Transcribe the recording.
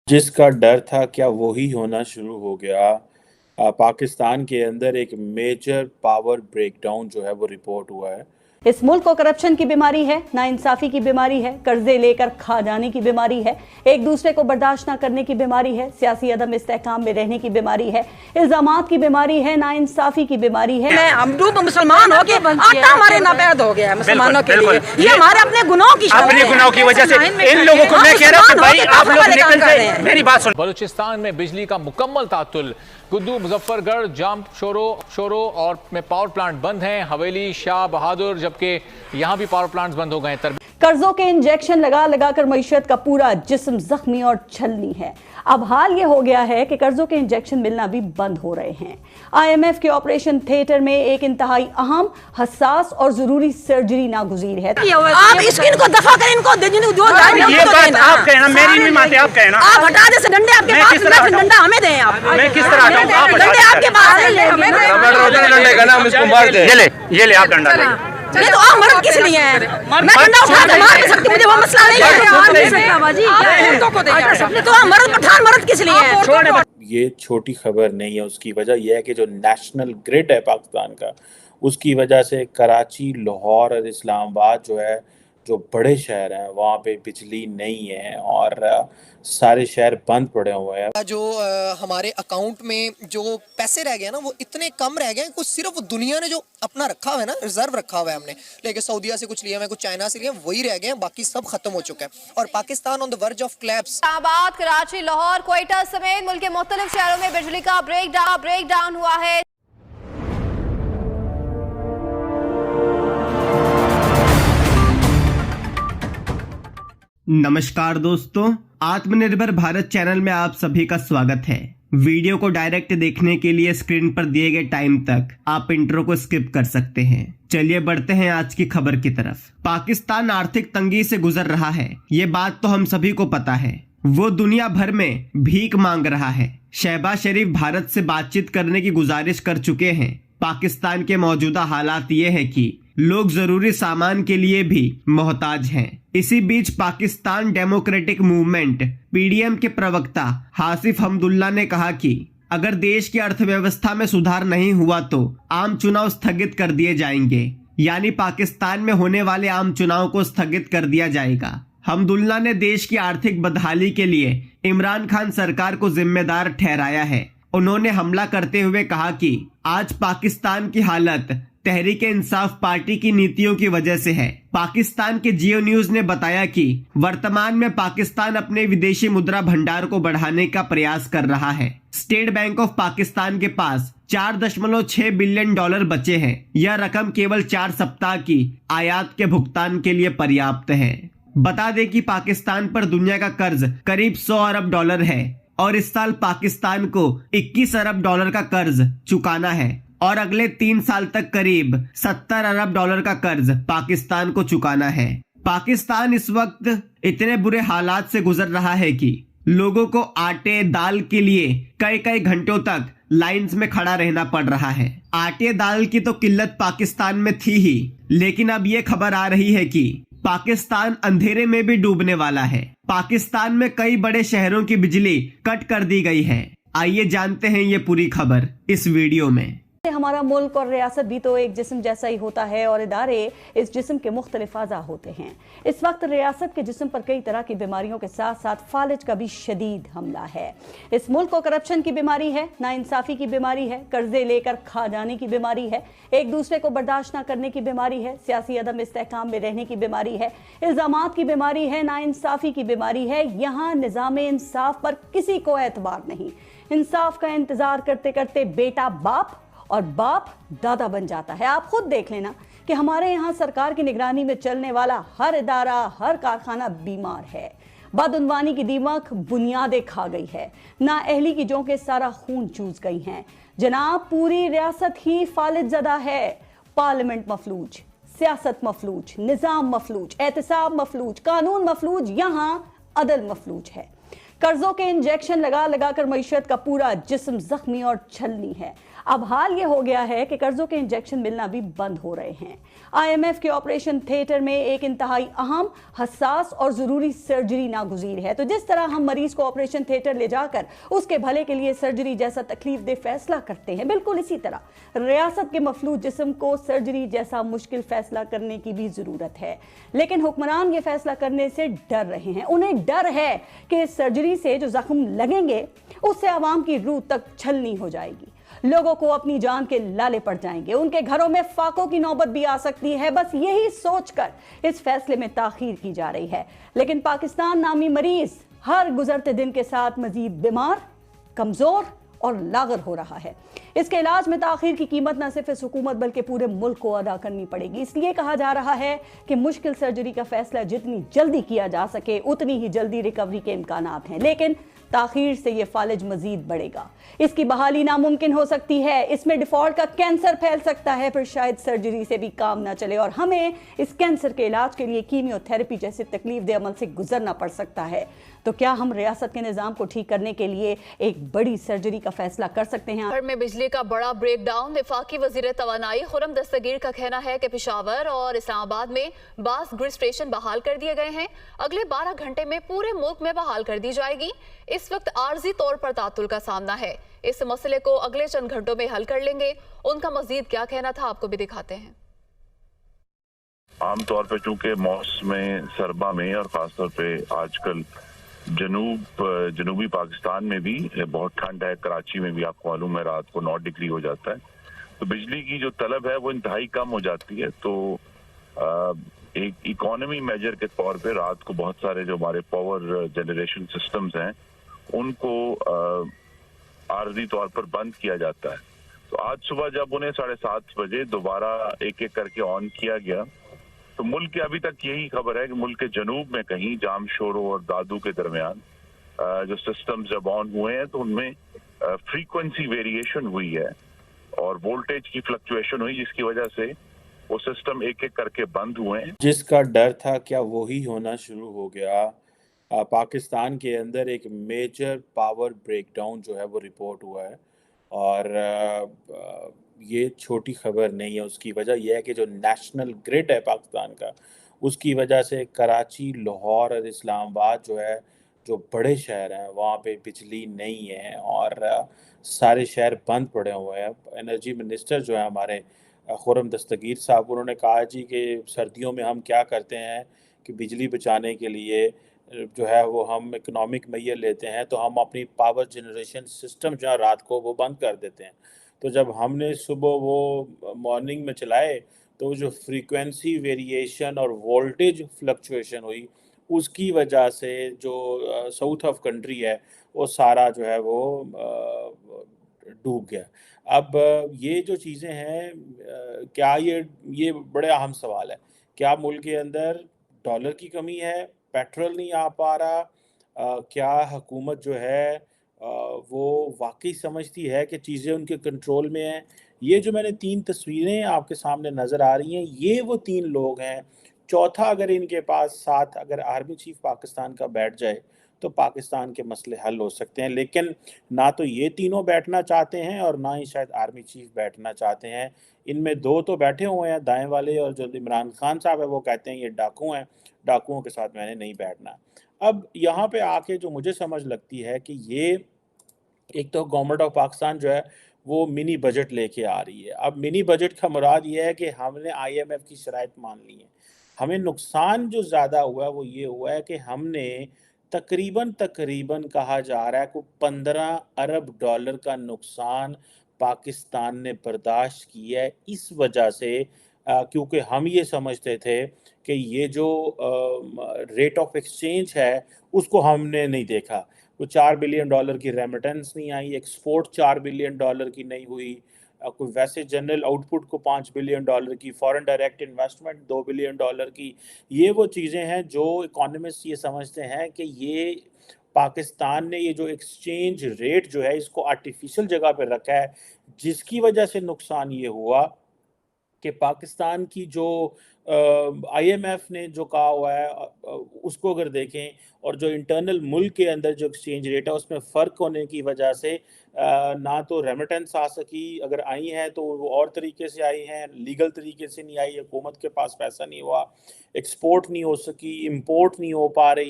जिसका डर था क्या वही होना शुरू हो गया। पाकिस्तान के अंदर एक मेजर पावर ब्रेकडाउन जो है वो रिपोर्ट हुआ है। इस मुल्क को करप्शन की बीमारी है, नाइंसाफी की बीमारी है, कर्जे लेकर खा जाने की बीमारी है, एक दूसरे को बर्दाश्त न करने की बीमारी है, सियासी अदम इस्तेहकाम में रहने की बीमारी है, इल्जामात की बीमारी है, नाइंसाफी की बीमारी है। हम मुसलमान हो गए, आटा हमारे नापैद हो गया है मुसलमानों के लिए। ये हमारे अपने गुनाहों की वजह से इन लोगों को मैं कह रहा हूं कि भाई आप लोग निकल जाए, मेरी बात सुन। बलूचिस्तान में बिजली का मुकम्मल तातुल, गुद्दू, मुजफ्फरगढ़, जाम शोरो और में पावर प्लांट बंद हैं। हवेली, शाह बहादुर, जबकि यहाँ भी पावर प्लांट्स बंद हो गए हैं। कर्जों के इंजेक्शन लगा लगा कर मईशत का पूरा जिस्म जख्मी और छलनी है। अब हाल ये हो गया है कि कर्जों के इंजेक्शन मिलना भी बंद हो रहे हैं। IMF के ऑपरेशन थिएटर में एक इंतहाई अहम, हसास और जरूरी सर्जरी नागुज़ीर है। आप इनको दफा करें, इनको ये बात आप कहना, मेरी नहीं मानते, आप कहना आप हटा दे से डंडे आपके पास, डंडा हमें दें आप। मैं किस तरह डंडे आपके पास है, डंडे का नाम इसको मार दे। ये ले आप डंडा ले। ये तो आप मर्द किस लिए है? मैं डंडा उठा के मार नहीं सकती, मुझे वो मसला नहीं है। तो आप मर्द पठान मर्द किस लिए है? ये छोटी खबर नहीं है। उसकी वजह यह है कि जो नेशनल ग्रिड है पाकिस्तान का, उसकी वजह से कराची, लाहौर और इस्लामाबाद जो है, जो बड़े शहर हैं, वहाँ पे बिजली नहीं है और सारे शहर बंद पड़े हुए हैं। जो हमारे अकाउंट में जो पैसे रह गए ना, वो इतने कम रह गए, कुछ सिर्फ दुनिया ने जो अपना रखा हुआ है ना, रिजर्व रखा हुआ है हमने, लेकिन सऊदीया से कुछ लिया है, कुछ चाइना से लिया, वही रह गए, बाकी सब खत्म हो चुका है और Pakistan on the verge of collapse. Islamabad, Karachi, Lahore, Quetta समेत मुल्क के मुख्तलिफ शहरों में बिजली का ब्रेकडाउन हुआ है। नमस्कार दोस्तों, आत्मनिर्भर भारत चैनल में आप सभी का स्वागत है। वीडियो को डायरेक्ट देखने के लिए स्क्रीन पर दिए गए टाइम तक आप इंट्रो को स्किप कर सकते हैं। चलिए बढ़ते हैं आज की खबर की तरफ। पाकिस्तान आर्थिक तंगी से गुजर रहा है, ये बात तो हम सभी को पता है। वो दुनिया भर में भीख मांग रहा है। शहबाज शरीफ भारत से बातचीत करने की गुजारिश कर चुके हैं। पाकिस्तान के मौजूदा हालात ये है कि लोग जरूरी सामान के लिए भी मोहताज हैं। इसी बीच पाकिस्तान डेमोक्रेटिक मूवमेंट PDM के प्रवक्ता हासिफ हमदुल्ला ने कहा कि अगर देश की अर्थव्यवस्था में सुधार नहीं हुआ तो आम चुनाव स्थगित कर दिए जाएंगे, यानी पाकिस्तान में होने वाले आम चुनाव को स्थगित कर दिया जाएगा। हमदुल्ला ने देश की आर्थिक बदहाली के लिए इमरान खान सरकार को जिम्मेदार ठहराया है। उन्होंने हमला करते हुए कहा कि आज पाकिस्तान की हालत तहरीक इंसाफ पार्टी की नीतियों की वजह से है। पाकिस्तान के जियो न्यूज ने बताया कि वर्तमान में पाकिस्तान अपने विदेशी मुद्रा भंडार को बढ़ाने का प्रयास कर रहा है। स्टेट बैंक ऑफ पाकिस्तान के पास $4.6 बिलियन बचे हैं। यह रकम केवल 4 सप्ताह की आयात के भुगतान के लिए पर्याप्त है। बता दें कि पाकिस्तान पर दुनिया का कर्ज करीब $100 अरब है और इस साल पाकिस्तान को $21 अरब का कर्ज चुकाना है और अगले 3 साल तक करीब $70 अरब का कर्ज पाकिस्तान को चुकाना है। पाकिस्तान इस वक्त इतने बुरे हालात से गुजर रहा है कि लोगों को आटे दाल के लिए कई कई घंटों तक लाइंस में खड़ा रहना पड़ रहा है। आटे दाल की तो किल्लत पाकिस्तान में थी ही, लेकिन अब ये खबर आ रही है कि पाकिस्तान अंधेरे में भी डूबने वाला है। पाकिस्तान में कई बड़े शहरों की बिजली कट कर दी गई है। आइए जानते हैं ये पूरी खबर इस वीडियो में। हमारा मुल्क और रियासत भी तो एक जिस्म जैसा ही होता है और इदारे इस जिस्म के मुख्तलिफ अज़ा होते हैं। इस वक्त रियासत के जिस्म पर कई तरह की बीमारियों के साथ साथ फालिज का भी शदीद हमला है। इस मुल्क को करप्शन की बीमारी है, नाइंसाफी की बीमारी है, कर्जे लेकर खा जाने की बीमारी है, एक दूसरे को बर्दाश्त न करने की बीमारी है, सियासी अदम इस्तेहकाम में रहने की बीमारी है, इल्जामात की बीमारी है, नाइंसाफी की बीमारी है। यहाँ निज़ाम इंसाफ पर किसी को एतबार नहीं। इंसाफ का इंतजार करते करते बेटा बाप और बाप दादा बन जाता है। आप खुद देख लेना कि हमारे यहाँ सरकार की निगरानी में चलने वाला हर इदारा, हर कारखाना बीमार है। बदउनवानी की दीमक बुनियादें खा गई है, नाअहली की जों के सारा खून चूस गई हैं। जनाब, पूरी रियासत ही फालिज ज़दा है। पार्लियामेंट मफलूज, सियासत मफलूज, निज़ाम मफलूज, एहतसाब मफलूज, कानून मफलूज, यहाँ अदल मफलूज है। कर्जों के इंजेक्शन लगा लगा कर मईशत का पूरा जिस्म जख्मी और छलनी है। अब हाल ये हो गया है कि कर्जों के इंजेक्शन मिलना भी बंद हो रहे हैं। IMF के ऑपरेशन थिएटर में एक इंतहाई अहम, हसास और जरूरी सर्जरी नागुज़ीर है। तो जिस तरह हम मरीज को ऑपरेशन थिएटर ले जाकर उसके भले के लिए सर्जरी जैसा तकलीफ दे फैसला करते हैं, बिल्कुल इसी तरह रियासत के मफलूज जिस्म को सर्जरी जैसा मुश्किल फैसला करने की भी जरूरत है। लेकिन हुक्मरान ये फैसला करने से डर रहे हैं। उन्हें डर है कि इस सर्जरी से जो जख्म लगेंगे उससे आवाम की रूह तक छलनी हो जाएगी, लोगों को अपनी जान के लाले पड़ जाएंगे, उनके घरों में फाकों की नौबत भी आ सकती है। बस यही सोचकर इस फैसले में ताखीर की जा रही है। लेकिन पाकिस्तान नामी मरीज हर गुजरते दिन के साथ मजीद बीमार, कमजोर और लागर हो रहा है। इसके इलाज में ताखीर की कीमत न सिर्फ इस हुकूमत बल्कि पूरे मुल्क को अदा करनी पड़ेगी। इसलिए कहा जा रहा है कि मुश्किल सर्जरी का फैसला जितनी जल्दी किया जा सके उतनी ही जल्दी रिकवरी के इम्कानात हैं। लेकिन ताखीर से ये फालिज मजीद बढ़ेगा, इसकी बहाली नामुमकिन हो सकती है, इसमें डिफॉल्ट का कैंसर फैल सकता है, फिर शायद सर्जरी से भी काम ना चले और हमें इस कैंसर के इलाज के लिए कीमियोथेरेपी जैसे तकलीफ दे अमल से गुजरना पड़ सकता है। तो क्या हम रियासत के निज़ाम को ठीक करने के लिए एक बड़ी सर्जरी का फैसला कर सकते हैं? घर में बिजली का बड़ा ब्रेक डाउन। वफाकी वजीर तवानाई खुर्रम दस्तगीर का कहना है कि पेशावर और इस्लामाबाद में बास ग्रिड स्टेशन बहाल कर दिए गए हैं, अगले 12 घंटे में पूरे मुल्क में बहाल कर दी जाएगी। इस वक्त आर्जी तौर पर तातुल का सामना है, इस मसले को अगले चंद घंटों में हल कर लेंगे। उनका मजीद क्या कहना था आपको भी दिखाते हैं। आमतौर पर चूंकि मौसम सरबा में और खासतौर पे आजकल जनूबी पाकिस्तान में भी बहुत ठंड है, कराची में भी आपको मालूम है रात को 9 डिग्री हो जाता है, तो बिजली की जो तलब है वो इंतहाई कम हो जाती है। तो एक इकोनॉमी मेजर के तौर पे रात को बहुत सारे जो हमारे पावर जनरेशन सिस्टम्स हैं उनको आर्जी तौर पर बंद किया जाता है। तो आज सुबह जब उन्हें 7:30 बजे दोबारा एक एक करके ऑन किया गया तो मुल्क की अभी तक यही खबर है कि मुल्क के जनूब में कहीं जाम शोरो और दादू के दरमियान जो सिस्टम्स जब ऑन हुए हैं तो उनमें फ्रीक्वेंसी वेरिएशन हुई है और वोल्टेज की फ्लक्चुएशन हुई, जिसकी वजह से वो सिस्टम एक एक करके बंद हुए हैं। जिसका डर था क्या वही होना शुरू हो गया। पाकिस्तान के अंदर एक मेजर पावर ब्रेकडाउन जो है वो रिपोर्ट हुआ है और ये छोटी खबर नहीं है। उसकी वजह यह है कि जो नेशनल ग्रिड है पाकिस्तान का, उसकी वजह से कराची, लाहौर और इस्लामाबाद जो है, जो बड़े शहर हैं वहाँ पे बिजली नहीं है और सारे शहर बंद पड़े हुए हैं। एनर्जी मिनिस्टर जो है हमारे खुर्रम दस्तगीर साहब, उन्होंने कहा जी कि सर्दियों में हम क्या करते हैं कि बिजली बचाने के लिए जो है वो हम इकोनॉमिक मेजर लेते हैं, तो हम अपनी पावर जनरेशन सिस्टम जो है रात को वो बंद कर देते हैं। तो जब हमने सुबह वो मॉर्निंग में चलाए तो जो फ्रीक्वेंसी वेरिएशन और वोल्टेज फ्लक्चुएशन हुई, उसकी वजह से जो साउथ ऑफ कंट्री है वो सारा जो है वो डूब गया। अब ये जो चीज़ें हैं, क्या ये बड़े अहम सवाल है। क्या मुल्क के अंदर डॉलर की कमी है, पेट्रोल नहीं आ पा रहा, क्या हुकूमत जो है वो वाकई समझती है कि चीज़ें उनके कंट्रोल में हैं? ये जो मैंने 3 तस्वीरें आपके सामने नज़र आ रही हैं, ये वो 3 लोग हैं। चौथा अगर इनके पास साथ अगर आर्मी चीफ पाकिस्तान का बैठ जाए तो पाकिस्तान के मसले हल हो सकते हैं, लेकिन ना तो ये तीनों बैठना चाहते हैं और ना ही शायद आर्मी चीफ बैठना चाहते हैं। इनमें 2 तो बैठे हुए हैं दाएं वाले, और जो इमरान खान साहब है वो कहते हैं ये डाकू हैं, डाकुओं के साथ मैंने नहीं बैठना। अब यहाँ पे आके जो मुझे समझ लगती है कि ये एक तो गवर्नमेंट ऑफ पाकिस्तान जो है वो मिनी बजट लेके आ रही है। अब मिनी बजट का मुराद ये है कि हमने IMF की शराइत मान ली है। हमें नुकसान जो ज़्यादा हुआ है वो ये हुआ है कि हमने तकरीबन कहा जा रहा है कि 15 अरब डॉलर का नुकसान पाकिस्तान ने बर्दाश्त किया है। इस वजह से क्योंकि हम ये समझते थे कि ये जो रेट ऑफ एक्सचेंज है उसको हमने नहीं देखा। वो $4 बिलियन की रेमिटेंस नहीं आई, एक्सपोर्ट $4 बिलियन की नहीं हुई, कोई वैसे जनरल आउटपुट को $5 बिलियन की, फॉरेन डायरेक्ट इन्वेस्टमेंट $2 बिलियन की। ये वो चीज़ें हैं जो इकोनॉमिस्ट ये समझते हैं कि ये पाकिस्तान ने ये जो एक्सचेंज रेट जो है इसको आर्टिफिशियल जगह पर रखा है, जिसकी वजह से नुकसान ये हुआ कि पाकिस्तान की जो IMF ने जो कहा हुआ है उसको अगर देखें और जो इंटरनल मुल्क के अंदर जो एक्सचेंज रेट है उसमें फ़र्क होने की वजह से ना तो रेमिटेंस आ सकी, अगर आई हैं तो वो और तरीके से आई हैं, लीगल तरीके से नहीं आई, हुकूमत के पास पैसा नहीं हुआ, एक्सपोर्ट नहीं हो सकी, इंपोर्ट नहीं हो पा रही।